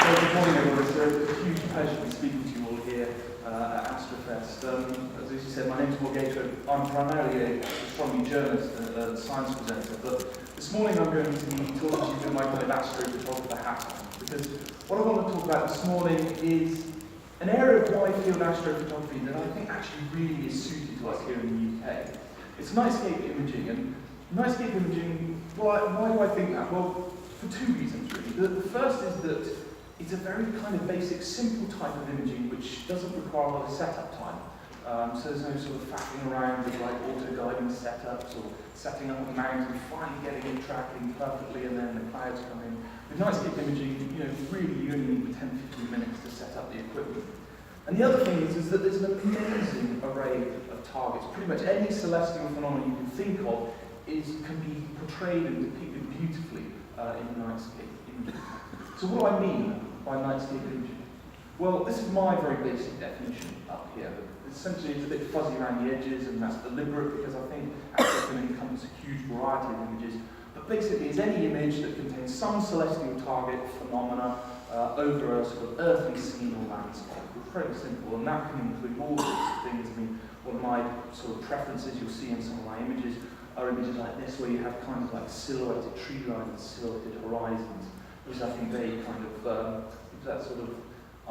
Good morning, everyone. It's a huge pleasure to be speaking to you all here at AstroFest. As you said, my name is Morgato. I'm primarily an astronomy journalist and a science presenter, but this morning I'm going to be talking to you with my kind of astrophotographer hat on, because what I want to talk about this morning is an area of wide field astrophotography that I think actually really is suited to us here in the UK. It's nightscape imaging, and nightscape imaging, why do I think that? Well, for two reasons really. The first is that it's a very kind of basic, simple type of imaging which doesn't require a lot of setup time. So there's no sort of faffing around with like auto-guiding setups or setting up a mount and finally getting it tracking perfectly and then the clouds come in. With nightscape imaging, really you only need 10-15 minutes to set up the equipment. And the other thing is that there's an amazing array of targets. Pretty much any celestial phenomenon you can think of can be portrayed and depicted beautifully in nightscape imaging. So what do I mean by nightscape imaging? Well, this is my very basic definition up here. Essentially, it's a bit fuzzy around the edges, and that's deliberate because I think it's going to encompass a huge variety of images. But basically, it's any image that contains some celestial target phenomena over a sort of earthly scene or landscape. It's very simple, and that can include all sorts of things. I mean, one of my sort of preferences you'll see in some of my images are images like this, where you have kind of like silhouetted tree lines, silhouetted horizons. Because I think they kind of that sort of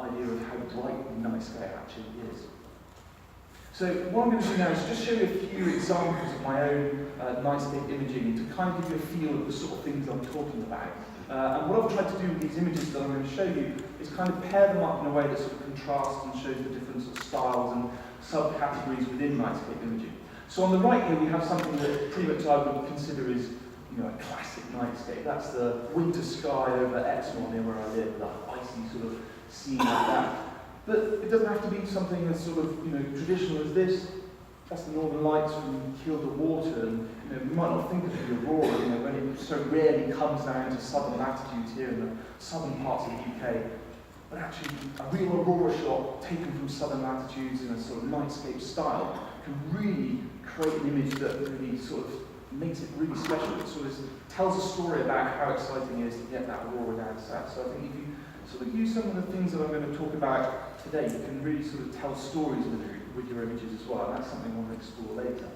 idea of how bright the night sky actually is. So what I'm going to do now is just show you a few examples of my own nightscape imaging to kind of give you a feel of the sort of things I'm talking about. And what I've tried to do with these images that I'm going to show you is kind of pair them up in a way that sort of contrasts and shows the different sort of styles and subcategories within nightscape imaging. So on the right here we have something that pretty much I would consider is a classic nightscape. That's the winter sky over Exmoor near where I live, that icy sort of scene like that. But it doesn't have to be something as sort of traditional as this. That's the northern lights from Kielder Water, and we might not think of the aurora, when it so rarely comes down to southern latitudes here in the southern parts of the UK. But actually, a real aurora shot taken from southern latitudes in a sort of nightscape style can really create an image that really sort of makes it really special. It sort of tells a story about how exciting it is to get that aurora down south. So I think if you sort of use some of the things that I'm going to talk about today, you can really sort of tell stories with your images as well, and that's something I want to explore later.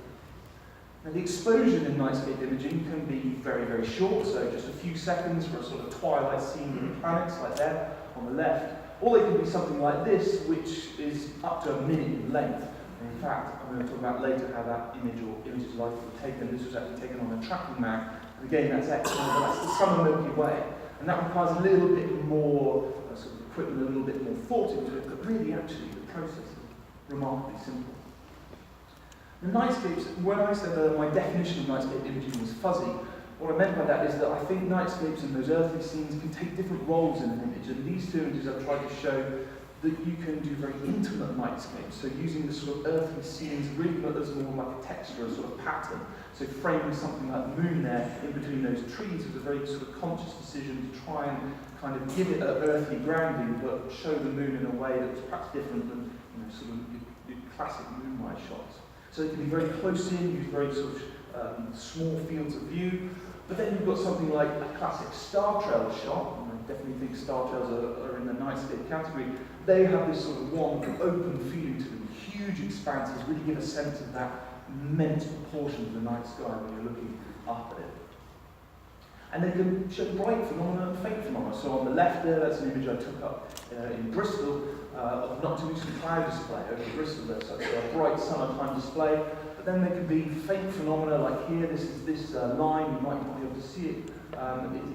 Now the exposure in nightscape imaging can be very, very short, so just a few seconds for a sort of twilight scene with the planets like that on the left, or they can be something like this, which is up to a minute in length. In fact, I'm going to talk about later how that image or images like were taken. This was actually taken on a tracking mount. And again, that's excellent, but that's the summer Milky Way. And that requires a little bit more sort of equipment, a little bit more thought into it, but really actually the process is remarkably simple. The nightscapes, when I said my definition of nightscape imaging was fuzzy, what I meant by that is that I think nightscapes and those earthly scenes can take different roles in an image. And these two images I've tried to show that you can do very intimate nightscapes, so using the sort of earthly scenes really as more like a texture, a sort of pattern. So framing something like the moon there in between those trees was a very sort of conscious decision to try and kind of give it an earthly grounding, but show the moon in a way that was perhaps different than sort of your classic moonlight shots. So it can be very close in, use very sort of small fields of view. But then you've got something like a classic star trail shot, and I definitely think star trails are in the nightscape category. They have this sort of warm, open feeling to them, huge expanses, really give a sense of that immense proportion of the night sky when you're looking up at it. And they can show bright phenomena and faint phenomena. So on the left there, that's an image I took up in Bristol of an optimistic cloud display over Bristol. There's such a bright summertime display. But then there can be faint phenomena like here. This line, you might not be able to see it,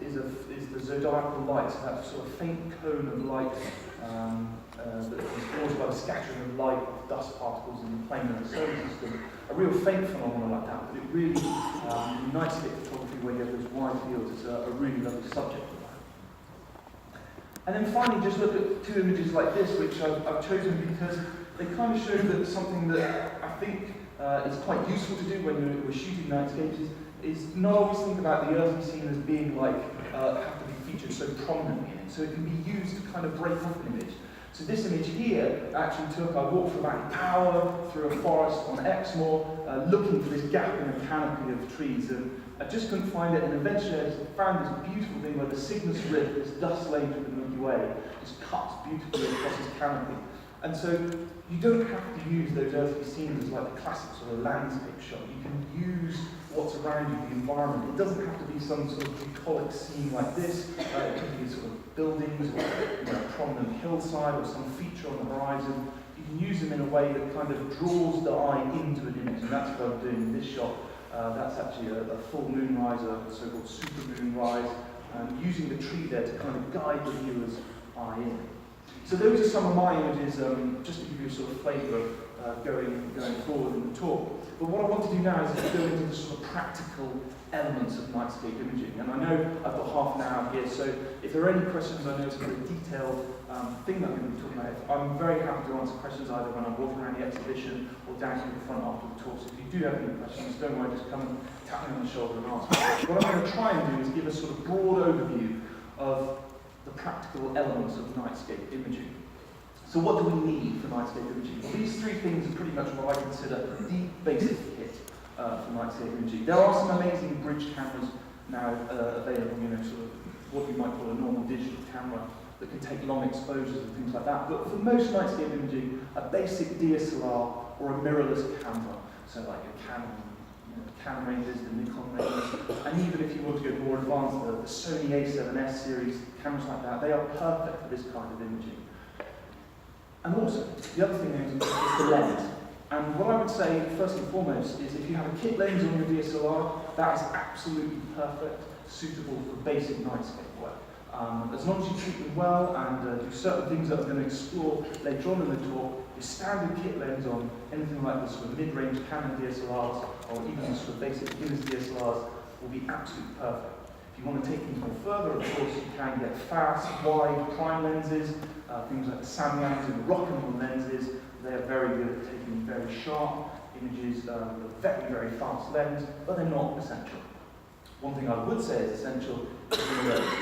is the zodiacal light. So that sort of faint cone of light that is caused by the scattering of light of dust particles in the plane of the solar system. A real faint phenomenon like that, but it really, in nightscape photography where you have those wide fields, is a really lovely subject for that. And then finally, just look at two images like this, which I've chosen because they kind of show that something that I think is quite useful to do when we're shooting nightscapes is not always think about the earthly scene as being like, have to be featured so prominently in it. So it can be used to kind of break up an image. So this image here actually I walked for about an hour through a forest on Exmoor, looking for this gap in a canopy of trees, and I just couldn't find it, and eventually I found this beautiful thing where the Cygnus Rift, this dust layer of the Milky Way, just cuts beautifully across his canopy. And so you don't have to use those earthly scenes like the classic sort of landscape shot. You can use what's around you, the environment. It doesn't have to be some sort of bucolic scene like this. It could be sort of buildings or a prominent hillside or some feature on the horizon. You can use them in a way that kind of draws the eye into an image, and that's what I'm doing in this shot. That's actually a full moonrise, a so-called super moonrise, using the tree there to kind of guide the viewer's eye in. So those are some of my images, just to give you a sort of flavour of going forward in the talk. But what I want to do now is go into the sort of practical elements of nightscape imaging. And I know I've got half an hour here, so if there are any questions, I know it's a very detailed thing that I'm going to be talking about. I'm very happy to answer questions either when I'm walking around the exhibition or down here in the front after the talk. So if you do have any questions, don't worry, just come and tap me on the shoulder and ask. What I'm going to try and do is give a sort of broad overview of the practical elements of nightscape imaging. So what do we need for nightscape imaging? Well, these three things are pretty much what I consider the basic kit for nightscape imaging. There are some amazing bridge cameras now available, sort of what you might call a normal digital camera that can take long exposures and things like that. But for most nightscape imaging, a basic DSLR or a mirrorless camera, so like a Canon ranges, the Nikon ranges, and even if you want to go more advanced, the Sony A7S series, cameras like that, they are perfect for this kind of imaging. And also, the other thing is the lens. And what I would say, first and foremost, is if you have a kit lens on your DSLR, that is absolutely perfect, suitable for basic nightscape work. As long as you treat them well and do certain things that I'm going to explore later on in the talk, your standard kit lens on anything like the sort of mid-range Canon DSLRs or even the sort of basic beginner's DSLRs will be absolutely perfect. If you want to take things more further, of course, you can get fast, wide prime lenses, things like the Samyangs and the Rock'n'Roll lenses. They are very good at taking very sharp images with a very, very fast lens, but they're not essential. One thing I would say is essential is a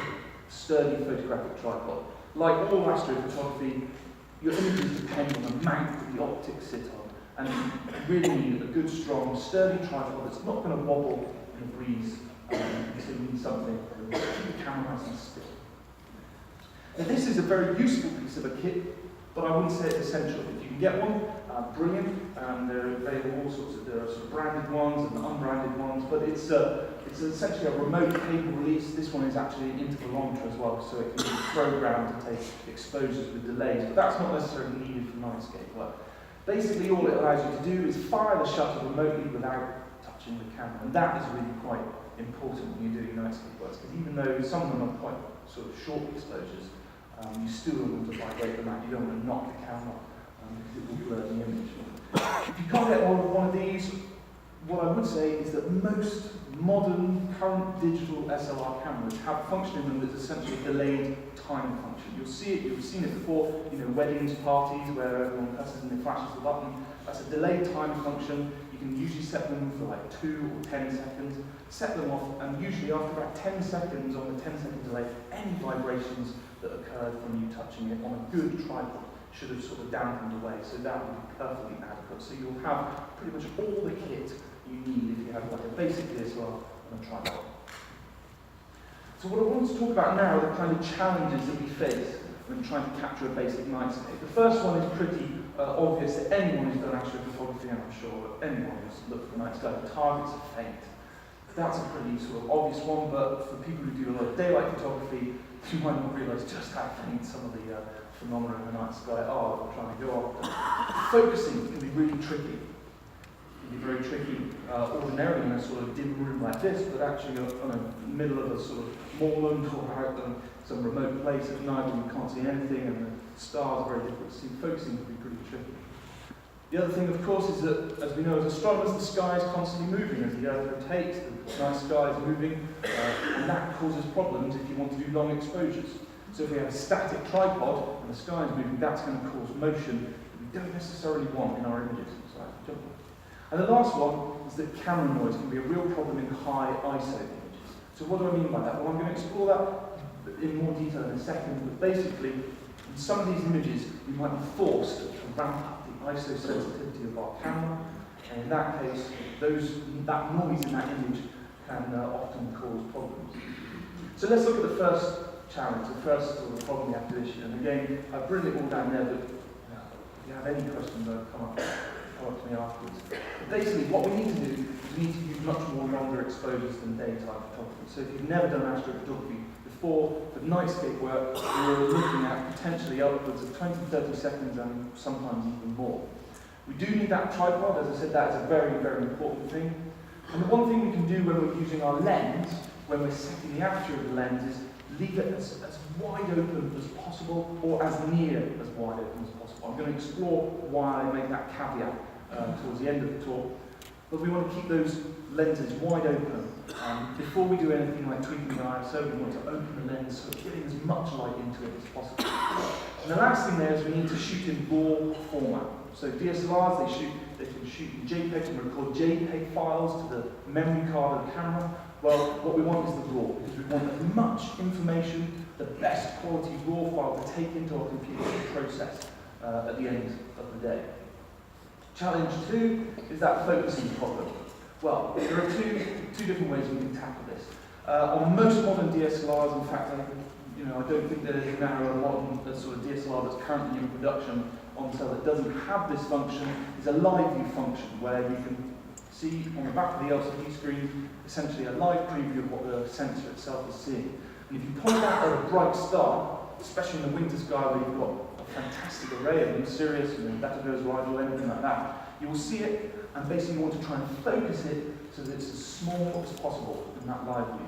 sturdy photographic tripod. Like all astrophotography, your images depend on the mount that the optics sit on, and you really need a good, strong, sturdy tripod that's not going to wobble in a breeze. So you need something that will keep the camera nice and still. Now this is a very useful piece of a kit, but I wouldn't say it's essential. If you can get one, brilliant. There are available all sorts of, there are sort of branded ones and unbranded ones, but it's essentially a remote cable release. This one is actually an intervalometer as well, so it can be programmed to take exposures with delays, but that's not necessarily needed for nightscape work. Basically, all it allows you to do is fire the shutter remotely without touching the camera, and that is really quite important when you're doing nightscape work, because even though some of them are quite sort of short exposures, you still want to vibrate them out. You don't want to knock the camera because it will blur the image. If you can't get one of these, what I would say is that most modern, current digital SLR cameras have a function in them that's essentially a delayed time function. You'll see it, you've seen it before, weddings, parties, where everyone presses and they flashes the button. That's a delayed time function. You can usually set them for like 2 or 10 seconds, set them off, and usually after about 10 seconds on the 10-second delay, any vibrations that occurred from you touching it on a good tripod should have sort of dampened away, so that would be perfectly adequate. So you'll have pretty much all the kit you need if you have like a basic DSLR and a tripod. So what I want to talk about now are the kind of challenges that we face when trying to capture a basic nightscape. The first one is pretty obvious to anyone who's done astrophotography, and I'm sure that anyone who's looked at the night sky, the targets are faint. That's a pretty sort of obvious one, but for people who do a lot of daylight photography, you might not realise just how faint some of the phenomena in the night sky are that we're trying to go after. Focusing can be really tricky. It can be very tricky ordinarily in a sort of dim room like this, but actually on the middle of a sort of moorland or out in some remote place at night when you can't see anything and the stars are very difficult to see. Focusing can be pretty tricky. The other thing, of course, is that, as we know as astronomers, the sky is constantly moving. As the Earth rotates, the night sky is moving, and that causes problems if you want to do long exposures. So if we have a static tripod and the sky is moving, that's going to cause motion that we don't necessarily want in our images. And the last one is that camera noise can be a real problem in high ISO images. So what do I mean by that? Well, I'm going to explore that in more detail in a second, but basically, in some of these images, we might be forced to ramp up the ISO sensitivity of our camera, and in that case, that noise in that image can often cause problems. So let's look at the first challenge, the first sort of problem we have to issue. And again, I've written it all down there, but if you have any questions, come up to me afterwards. But basically, what we need to do is we need to use much more longer exposures than daytime photography. So if you've never done astrophotography before, for nightscape work, you're looking at potentially upwards of 20-30 seconds and sometimes even more. We do need that tripod. As I said, that is a very, very important thing. And the one thing we can do when we're using our lens, when we're setting the aperture of the lens, is leave it as wide open as possible, or as near as wide open as possible. I'm going to explore why I make that caveat towards the end of the talk. But we want to keep those lenses wide open. Before we do anything like tweaking the ISO, we want to open the lens so getting as much light into it as possible. And the last thing there is we need to shoot in RAW format. So DSLRs, they can shoot in JPEG and record JPEG files to the memory card of the camera. Well, what we want is the RAW, because we want as much information, the best quality RAW file to take into our computer and process at the end of the day. Challenge 2 is that focusing problem. Well, there are two different ways we can tackle this. On most modern DSLRs, in fact, I don't think there's now a modern sort of DSLR that's currently in production on sale that doesn't have this function. Is a live view function where you can see on the back of the LCD screen essentially a live preview of what the sensor itself is seeing. And if you point out at a bright star, especially in the winter sky where you've got a fantastic array of them, Sirius, Betelgeuse rival, anything like that, you will see it, and basically you want to try and focus it so that it's as small as possible in that live view.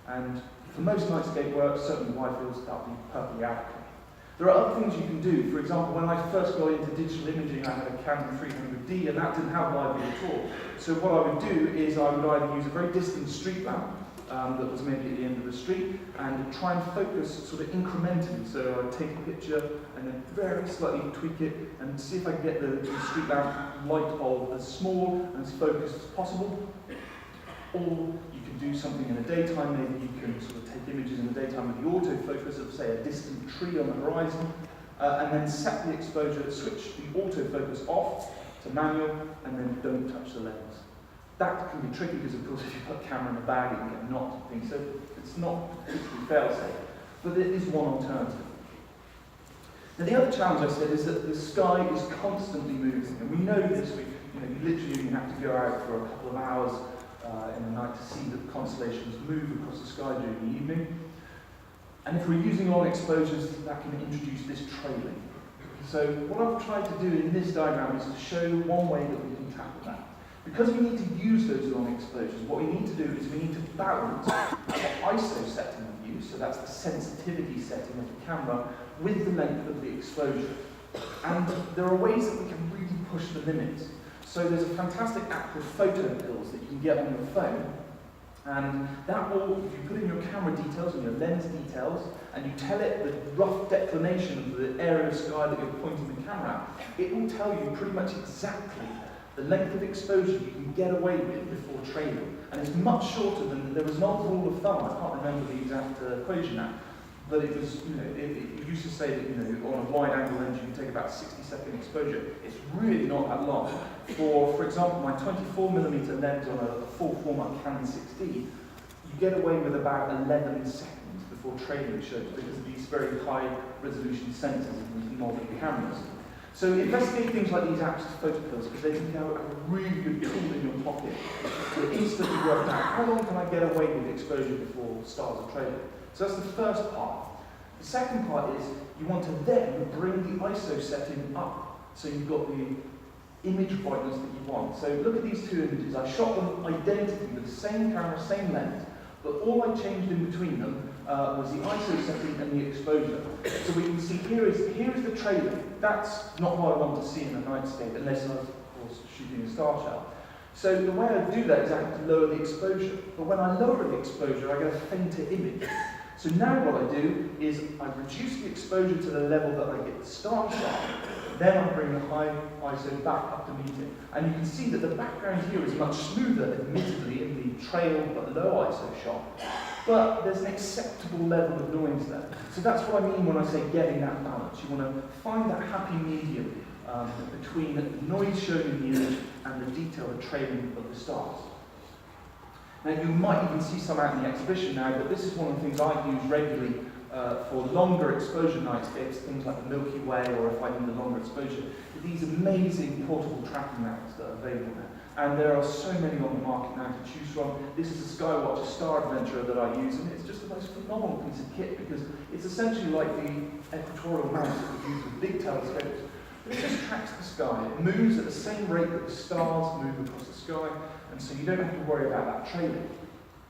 And for most nightscape work, certainly wide fields, that would be perfectly adequate. There are other things you can do. For example, when I first got into digital imaging, I had a Canon 300D, and that didn't have live view at all. So what I would do is I would either use a very distant street lamp that was maybe at the end of the street, and try and focus sort of incrementally. So I'd take a picture and then very slightly tweak it and see if I can get the street lamp light bulb as small and as focused as possible. Or you can do something in the daytime. Maybe you can sort of take images in the daytime with the autofocus of, say, a distant tree on the horizon, and then set the exposure, switch the autofocus off to manual, and then don't touch the lens. That can be tricky because, of course, if you put a camera in a bag, it can get knocked and things. So it's not particularly fail-safe, but it is one alternative. Now, the other challenge I said is that the sky is constantly moving, and we know this. You literally have to go out for a couple of hours in the night to see that the constellations move across the sky during the evening. And if we're using long exposures, that can introduce this trailing. So what I've tried to do in this diagram is to show one way that we can tackle that. Because we need to use those long exposures, what we need to do is we need to balance the ISO setting we use, so that's the sensitivity setting of the camera, with the length of the exposure. And there are ways that we can really push the limits. So there's a fantastic app called Photo Pills that you can get on your phone, and that will, if you put in your camera details and your lens details, and you tell it the rough declination of the area of sky that you're pointing the camera at, it will tell you pretty much exactly the length of exposure you can get away with before trailing. And it's much shorter than, there was an old rule of thumb, I can't remember the exact equation now, but it was, it used to say that, on a wide angle lens you can take about 60-second exposure. It's really not that long. For example, my 24mm lens on a full format Canon 6D, you get away with about 11 seconds before trailing shows because of these very high resolution sensors in these modern cameras. So investigate things like these apps as photo pills, because they can go a really good tool in your pocket to instantly work out how long can I get away with exposure before stars are trailing. So that's the first part. The second part is you want to then bring the ISO setting up so you've got the image brightness that you want. So look at these two images. I shot them identically with the same camera, same lens, but all I changed in between them was the ISO setting and the exposure. So we can see here is the trailing. That's not what I want to see in a nightscape, unless I was, of course, shooting a star shell. So the way I do that is I have to lower the exposure. But when I lower the exposure, I get a fainter image. So now what I do is I reduce the exposure to the level that I get the star shot. Then I bring the high ISO back up to meet it. And you can see that the background here is much smoother, admittedly, in the trail but low ISO shot. But there's an acceptable level of noise there. So that's what I mean when I say getting that balance. You want to find that happy medium between the noise shown in the image and the detail, the trailing of the stars. Now, you might even see some out in the exhibition now, but this is one of the things I use regularly for longer exposure nightscapes, things like the Milky Way, or if I need a longer exposure, these amazing portable tracking mounts that are available now. And there are so many on the market now to choose from. This is a Skywatch, a Star Adventurer that I use, and it's just the most phenomenal piece of kit because it's essentially like the equatorial mount that we use with big telescopes. But it just tracks the sky. It moves at the same rate that the stars move across the sky, and so you don't have to worry about that trailing.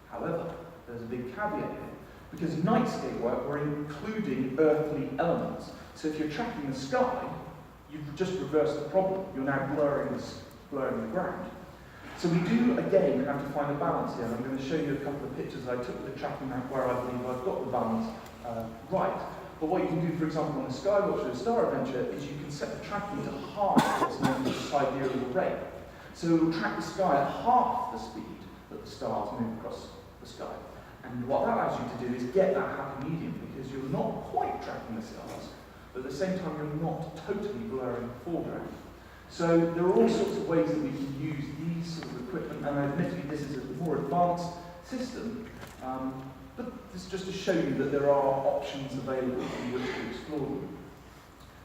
However, there's a big caveat here. Because nightscape work, we're including earthly elements. So if you're tracking the sky, you've just reversed the problem. You're now blurring the ground. So we do, again, have to find a balance here. I'm going to show you a couple of pictures I took with the tracking map where I believe I've got the balance right. But what you can do, for example, on the Skywatch or the Star Adventure, is you can set the tracking to half what's known as the sidereal rate. So it will track the sky at half the speed that the stars move across the sky. And what that allows you to do is get that happy medium, because you're not quite tracking the stars, but at the same time you're not totally blurring the foreground. So there are all sorts of ways that we can use these sort of equipment, and admittedly this is a more advanced system, but this is just to show you that there are options available in which to explore them.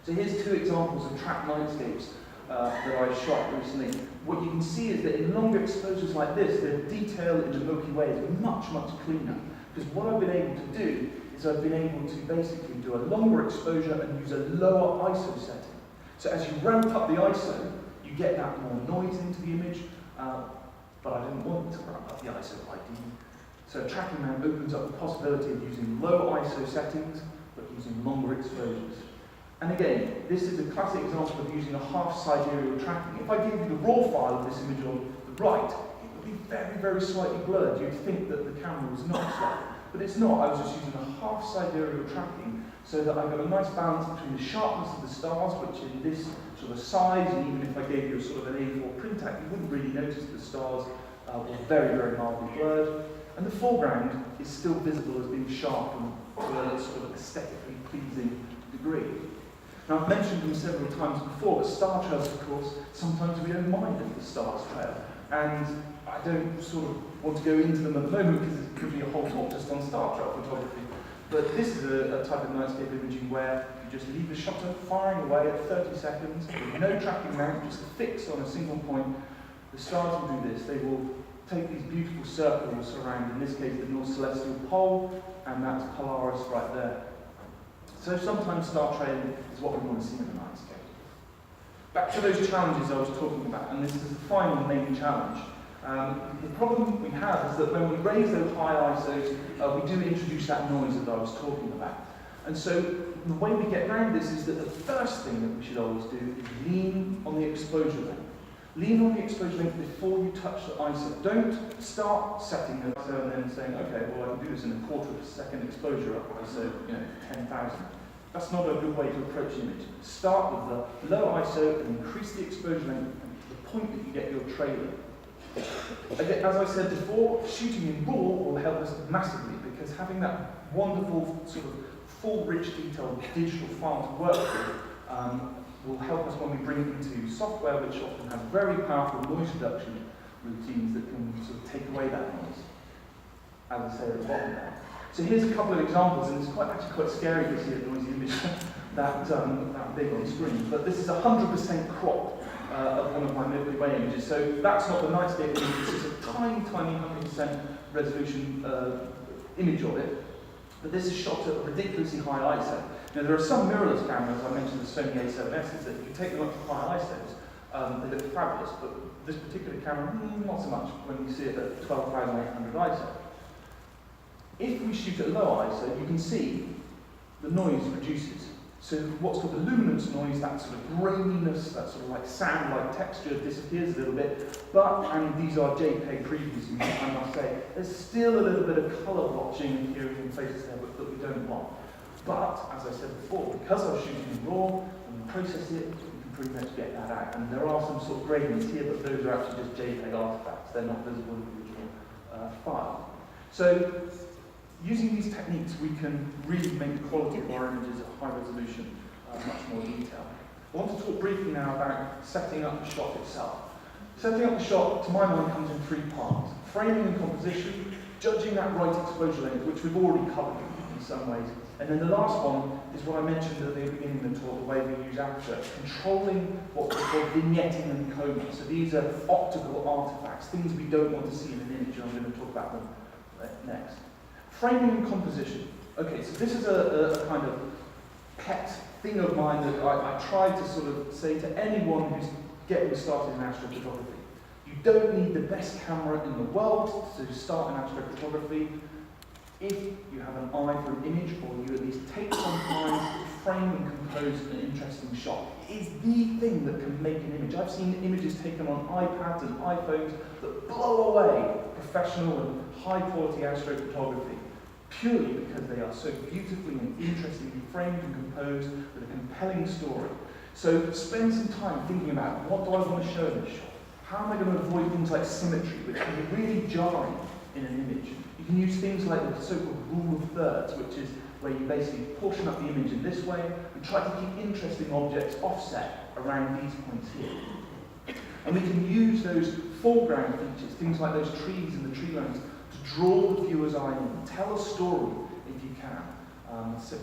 So here's two examples of tracked nightscapes that I shot recently. What you can see is that in longer exposures like this, the detail in the Milky Way is much, much cleaner. Because what I've been able to do is I've been able to basically do a longer exposure and use a lower ISO setting. So as you ramp up the ISO, you get that more noise into the image, but I didn't want to ramp up the ISO ideally. So tracking mount opens up the possibility of using low ISO settings, but using longer exposures. And again, this is a classic example of using a half sidereal tracking. If I gave you the raw file of this image on the right, it would be very, very slightly blurred. You'd think that the camera was not slight, but it's not. I was just using a half sidereal tracking so that I got a nice balance between the sharpness of the stars, which in this sort of size, and even if I gave you a sort of an A4 print out, you wouldn't really notice the stars were very, very mildly blurred. And the foreground is still visible as being sharp and to a sort of aesthetically pleasing degree. Now, I've mentioned them several times before, but star trails, of course, sometimes we don't mind if the stars trail. And I don't sort of want to go into them at the moment because it could be a whole talk just on star trail photography. But this is a type of nightscape imaging where you just leave the shutter firing away at 30 seconds, with no tracking mount, just fixed on a single point. The stars will do this. They will take these beautiful circles around, in this case, the North Celestial Pole, and that's Polaris right there. So sometimes star trailing is what we want to see in the nightscape. Back to those challenges I was talking about, and this is the final main challenge. The problem we have is that when we raise those high ISOs, we do introduce that noise that I was talking about. And so the way we get around this is that the first thing that we should always do is lean on the exposure length. Lean on the exposure length before you touch the ISO. Don't start setting the ISO and then saying, okay, well I can do this in a quarter of a second exposure up ISO, 10,000. That's not a good way to approach the image. Start with the low ISO and increase the exposure length to the point that you get your trailer. Again, as I said before, shooting in RAW will help us massively because having that wonderful sort of full, rich, detailed digital file to work with will help us when we bring it into software, which often has very powerful noise reduction routines that can sort of take away that noise, as I say at the bottom there. So here's a couple of examples, and it's actually quite scary to see a noisy image that big on screen. But this is 100% crop of one of my Milky Way images. So that's not the nightscape image, this is a tiny, tiny 100% resolution image of it. But this is shot at a ridiculously high ISO. Now there are some mirrorless cameras, I mentioned the Sony A7Ss, that you take them up to high ISOs, they look fabulous, but this particular camera, not so much when you see it at 12,800 ISO. If we shoot at low ISO, you can see the noise reduces. So what's called the luminance noise, that sort of graininess, that sort of like sand-like texture disappears a little bit. But, and these are JPEG previews, I must say, there's still a little bit of colour blotching and appearing in places there that we don't want. But, as I said before, because I was shooting in RAW, when we process it, we can pretty much get that out. And there are some sort of gradients here, but those are actually just JPEG artifacts. They're not visible in the original file. So, using these techniques, we can really make the quality of our images at high resolution much more detailed. I want to talk briefly now about setting up the shot itself. Setting up the shot, to my mind, comes in three parts. Framing and composition, judging that right exposure length, which we've already covered in some ways. And then the last one is what I mentioned at the beginning of the talk, the way we use aperture, controlling what we call vignetting and coma. So these are optical artifacts, things we don't want to see in an image, and I'm going to talk about them next. Framing and composition. Okay, so this is a kind of pet thing of mine that I try to sort of say to anyone who's getting started in astrophotography. You don't need the best camera in the world to start in astrophotography. If you have an eye for an image, or you at least take some time to frame and compose an interesting shot, it is the thing that can make an image. I've seen images taken on iPads and iPhones that blow away professional and high-quality astrophotography, purely because they are so beautifully and interestingly framed and composed with a compelling story. So spend some time thinking about, what do I want to show in this shot? How am I going to avoid things like symmetry, which can be really jarring in an image? You can use things like the so-called rule of thirds, which is where you basically portion up the image in this way and try to keep interesting objects offset around these points here. And we can use those foreground features, things like those trees and the tree lines, to draw the viewer's eye in, tell a story if you can. So,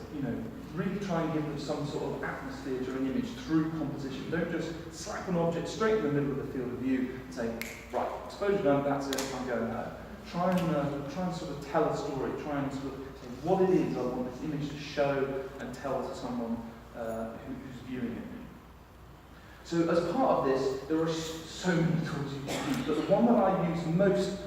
really try and give them some sort of atmosphere to an image through composition. Don't just slap an object straight in the middle of the field of view and say, right, exposure done, that's it, I'm going home. Try and sort of tell a story, try and sort of say what it is I want this image to show and tell to someone who's viewing it. So as part of this, there are so many tools you can use, but the one that I use most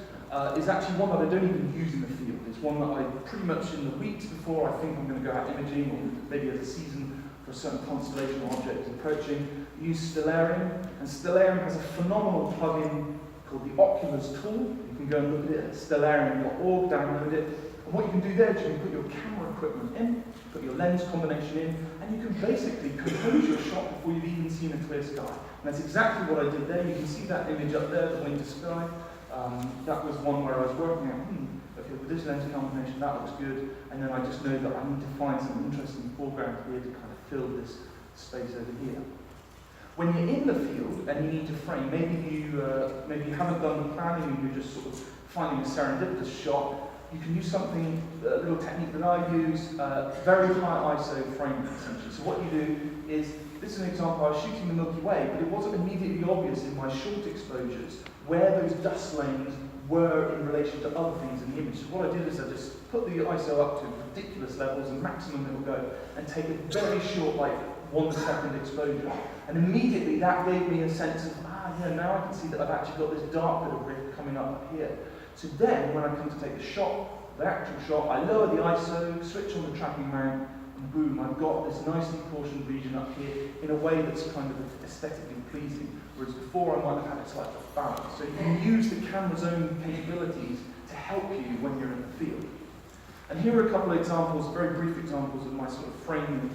is actually one that I don't even use in the field. It's one that I pretty much in the weeks before I think I'm going to go out imaging, or maybe as a season for a certain constellation or object is approaching, use Stellarium. And Stellarium has a phenomenal plugin called the Oculus tool. You can go and look at it at stellarium.org, download it. And what you can do there is you can put your camera equipment in, put your lens combination in, and you can basically compose your shot before you've even seen a clear sky. And that's exactly what I did there. You can see that image up there, the winter sky. That was one where I was working out, okay, with this lens combination, that looks good. And then I just know that I need to find some interesting foreground here to kind of fill this space over here. When you're in the field and you need to frame, maybe you haven't done the planning and you're just sort of finding a serendipitous shot, you can use something, a little technique that I use, very high ISO framing essentially. So what you do is, this is an example, I was shooting the Milky Way, but it wasn't immediately obvious in my short exposures where those dust lanes were in relation to other things in the image. So what I did is I just put the ISO up to ridiculous levels and maximum it will go, and take a very short, like 1 second exposure. And immediately that gave me a sense of, now I can see that I've actually got this dark little rift coming up here. So then, when I come to take the shot, the actual shot, I lower the ISO, switch on the tracking mount, and boom, I've got this nicely portioned region up here in a way that's kind of aesthetically pleasing, whereas before I might have had it slightly off balance. So you can use the camera's own capabilities to help you when you're in the field. And here are a couple of examples, very brief examples of my sort of framing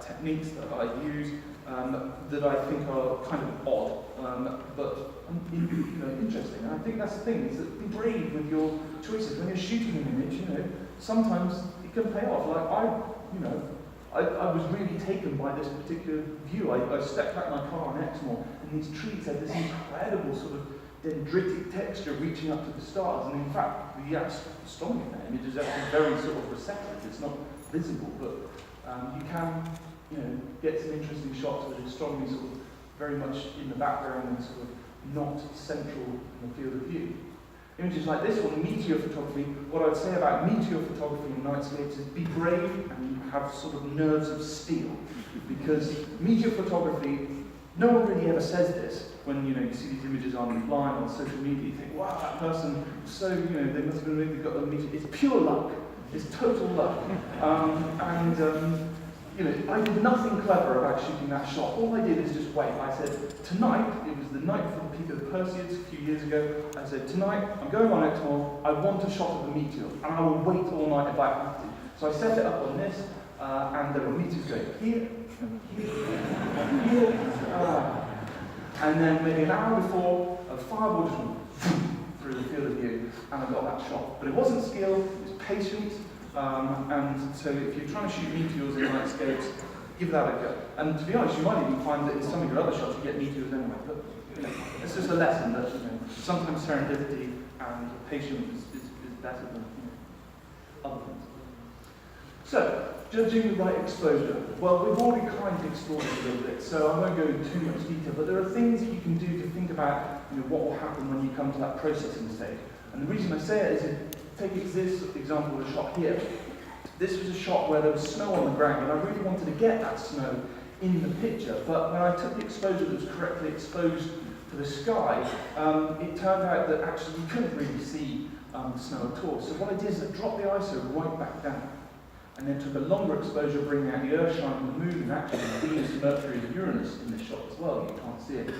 techniques that I use that I think are kind of odd, but interesting. And I think that's the thing, is that be brave with your choices. When you're shooting an image, sometimes it can pay off. Like I was really taken by this particular view. I stepped back my car on Exmoor, and these trees had this incredible sort of dendritic texture reaching up to the stars. And in fact, the astronomy in that image is actually very sort of receptive. It's not visible, but you can, get some interesting shots with astronomy sort of very much in the background and sort of not central in the field of view. Images like this one, meteor photography, what I'd say about meteor photography in nightscapes is be brave and have sort of nerves of steel. Because meteor photography, no one really ever says this. When you see these images online on social media, you think, wow, that person, so they must have really got a meteor. It's pure luck. It's total luck. I did nothing clever about shooting that shot. All I did is just wait. I said, tonight, it was the night before the peak of the Perseids a few years ago, I said, tonight, I'm going on Exmoor, I want a shot of the meteor, and I will wait all night if I have to. So I set it up on this, and there were meteors going here, and here, and here, and then maybe an hour before, a fireball just went through the field of view, and I got that shot. But it wasn't skill, it was patience. And so if you're trying to shoot meteors in nightscapes, give that a go. And to be honest, you might even find that in some of your other shots you get meteors anyway. But it's just a lesson that sometimes serendipity and patience is better than other things. So, judging the right exposure. Well, we've already kind of explored it a little bit, so I won't go into too much detail, but there are things that you can do to think about what will happen when you come to that processing stage. And the reason I say it is, take this example of a shot here. This was a shot where there was snow on the ground, and I really wanted to get that snow in the picture, but when I took the exposure that was correctly exposed to the sky, it turned out that actually you couldn't really see the snow at all. So what I did is I dropped the ISO right back down, and then took a longer exposure, bringing out the Earthshine and the Moon, and actually Venus, Mercury, and Uranus in this shot as well. You can't see it.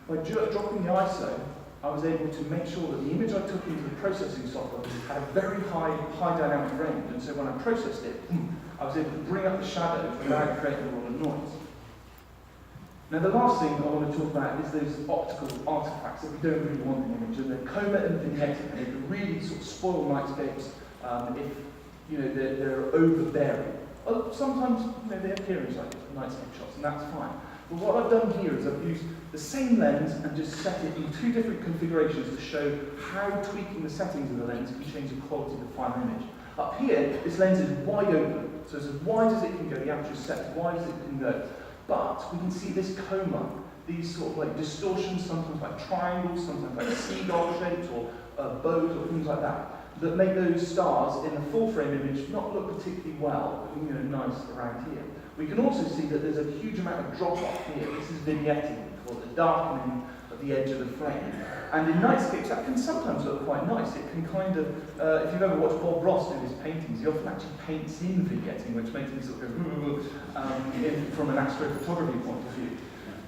By dropping the ISO, I was able to make sure that the image I took into the processing software had a very high dynamic range, and so when I processed it, I was able to bring up the shadows without creating a lot of noise. Now the last thing I want to talk about is those optical artifacts that we don't really want in the image, and the coma and vignetting, and they can really sort of spoil nightscapes if they're overbearing. Sometimes they appear as like nightscape shots, and that's fine. But what I've done here is I've used the same lens and just set it in two different configurations to show how tweaking the settings of the lens can change the quality of the final image. Up here, this lens is wide open, so it's as wide as it can go, the aperture is set as wide as it can go. But we can see this coma, these sort of like distortions, sometimes like triangles, sometimes like seagull shapes or bows or things like that make those stars in the full frame image not look particularly well, but nice around here. We can also see that there's a huge amount of drop off here. This is vignetting, or the darkening of the edge of the frame. And in nightscapes, that can sometimes look quite nice. It can kind of, if you've ever watched Bob Ross do his paintings, he often actually paints in vignetting, which makes me sort of go, from an astrophotography point of view.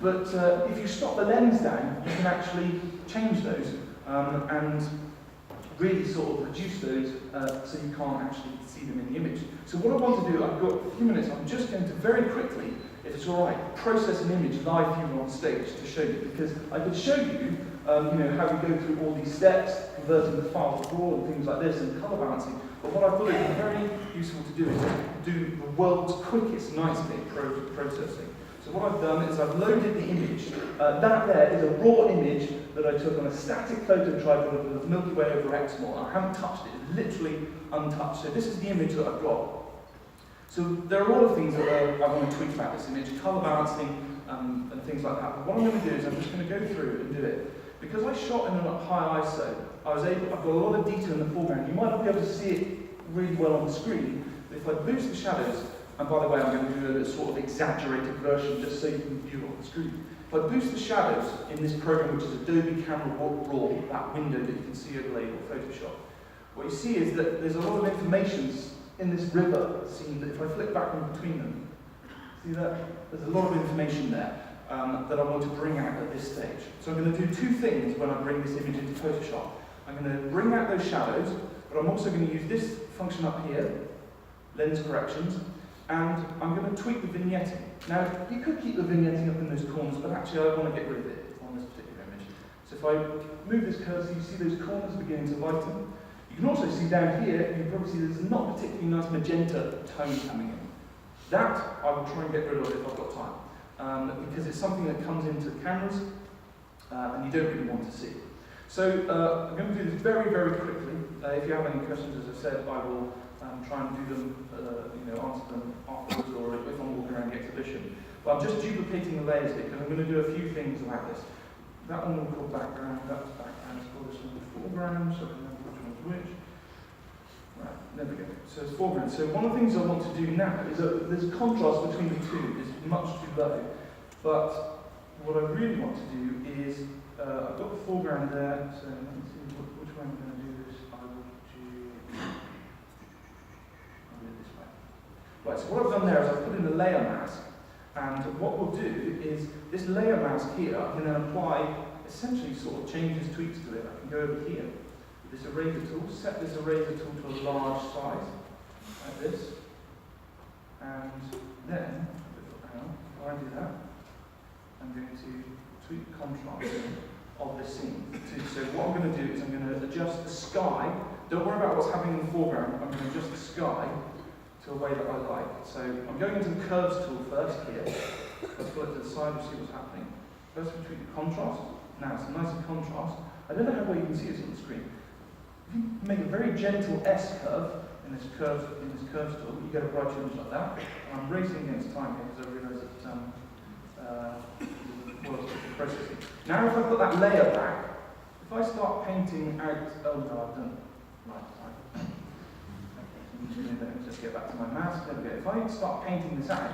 But if you stop the lens down, you can actually change those and really sort of reduce those so you can't actually see them in the image. So what I want to do, I've got a few minutes, I'm just going to very quickly, if it's all right, process an image live here on stage to show you, because I could show you, how we go through all these steps, converting the file to RAW and things like this, and colour balancing. But what I thought it would be very useful to do is do the world's quickest nightscape processing. So what I've done is I've loaded the image. That there is a raw image that I took on a static photo tripod of the Milky Way over Exmoor. I haven't touched it, it's literally untouched. So this is the image that I've got. So there are a lot of things that I want to tweak about this image, colour balancing and things like that. But what I'm going to do is I'm just going to go through and do it. Because I shot in a high ISO, I've got a lot of detail in the foreground. You might not be able to see it really well on the screen, but if I boost the shadows, and by the way, I'm going to do a sort of exaggerated version just so you can view it on the screen. If I boost the shadows in this program, which is Adobe Camera Raw, that window that you can see overlaid or Photoshop, what you see is that there's a lot of information in this river scene that if I flip back in between them, see that? There's a lot of information there that I want to bring out at this stage. So I'm going to do two things when I bring this image into Photoshop. I'm going to bring out those shadows, but I'm also going to use this function up here, lens corrections, and I'm going to tweak the vignetting. Now, you could keep the vignetting up in those corners, but actually I want to get rid of it on this particular image. So if I move this cursor, you see those corners beginning to lighten. You can also see down here, you can probably see there's not a particularly nice magenta tone coming in. That, I will try and get rid of if I've got time, because it's something that comes into the cameras, and you don't really want to see. So I'm going to do this very, very quickly. If you have any questions, as I said, I will try and do them, answer them afterwards, or if I'm walking around the exhibition. But I'm just duplicating the layers because I'm going to do a few things like this. That one we'll call background, that's background, let's call this one foreground, so I remember which one's which. Right, there we go. So it's foreground. So one of the things I want to do now is that there's a contrast between the two, it's much too low. But what I really want to do is, I've got the foreground there, so let me see which way I'm going to do this. I will do it this way. Right, so what I've done there is I've put in the layer mask, and what we'll do is this layer mask here, I can then apply essentially sort of changes, tweaks to it. I can go over here with this eraser tool, set this eraser tool to a large size, like this, and then, while I do that, I'm going to tweak the contrast of this scene. So what I'm going to do is I'm going to adjust the sky. Don't worry about what's happening in the foreground. I'm going to adjust the sky to a way that I like. So I'm going into the curves tool first here. Let's put it to the side and see what's happening. First we tweak the contrast. Now it's nice and contrast. I don't know how well you can see this on the screen. If you make a very gentle S curve in this curve tool, you get a bright image like that. And I'm racing against time here because I realise that processing. Now if I put that layer back, if I start painting out, oh no, I've done right. Let me just get back to my mouse. There we go. If I start painting this out,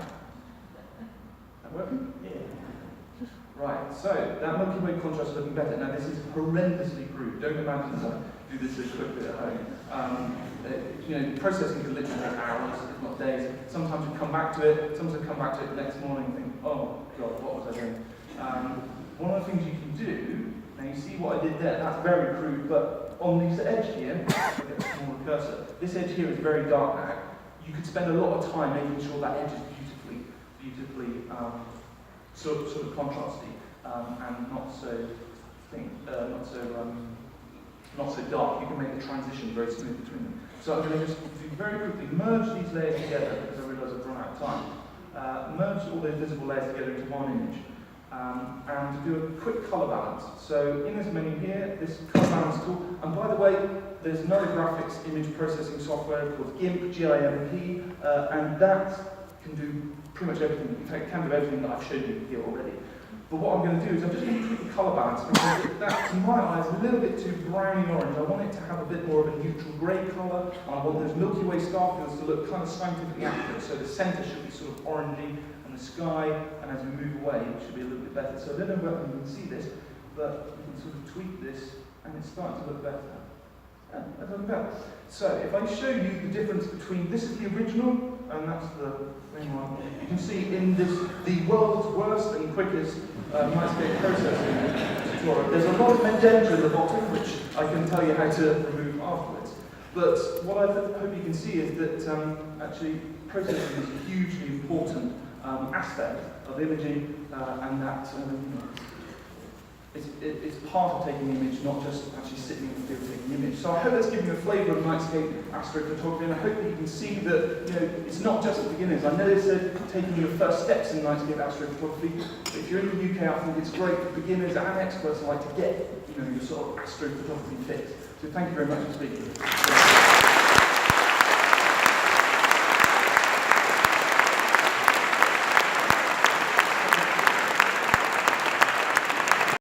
that working? Yeah. Right, so that Milky Way contrast is looking better. Now this is horrendously crude. Don't imagine that I do this so quickly at home. Processing can literally take hours, if not days. Sometimes you come back to it, sometimes you come back to it the next morning and think, oh God, what was I doing? One of the things you can do, now you see what I did there, that's very crude, but on this edge here, I'll get a smaller cursor, this edge here is very dark now. You could spend a lot of time making sure that edge is beautifully sort of contrasty and not so dark. You can make the transition very smooth between them. So I'm going to just very quickly merge these layers together because I realise I've run out of time. Merge all those visible layers together into one image and do a quick colour balance. So in this menu here, this colour balance tool, and by the way, there's another graphics image processing software called GIMP, G-I-M-P, and that can do pretty much everything. In fact, it can do everything that I've showed you here already. But what I'm going to do is I'm just going to tweak the colour balance because that, to my eyes, is a little bit too browny orange. I want it to have a bit more of a neutral grey colour, and I want those Milky Way star fields to look kind of scientifically accurate. So the centre should be sort of orangey, and the sky, and as we move away, it should be a little bit better. So I don't know whether you can see this, but you can sort of tweak this, and it's starting to look better. Yeah, that's looking better. So if I show you the difference between this is the original, and that's the main one. You can see in this, the world's worst and quickest nightscape processing tutorial. There's a lot of magenta in the bottom, which I can tell you how to remove afterwards. But what I hope you can see is that actually processing is a hugely important aspect of imaging, and that it's part of taking the image, not just actually sitting in the field taking the image. So I hope that's given you a flavour of nightscape astrophotography, and I hope that you can see that it's not just for beginners. I know this is taking your first steps in nightscape astrophotography. If you're in the UK, I think it's great for beginners and experts like to get your sort of astrophotography fix. So thank you very much for speaking.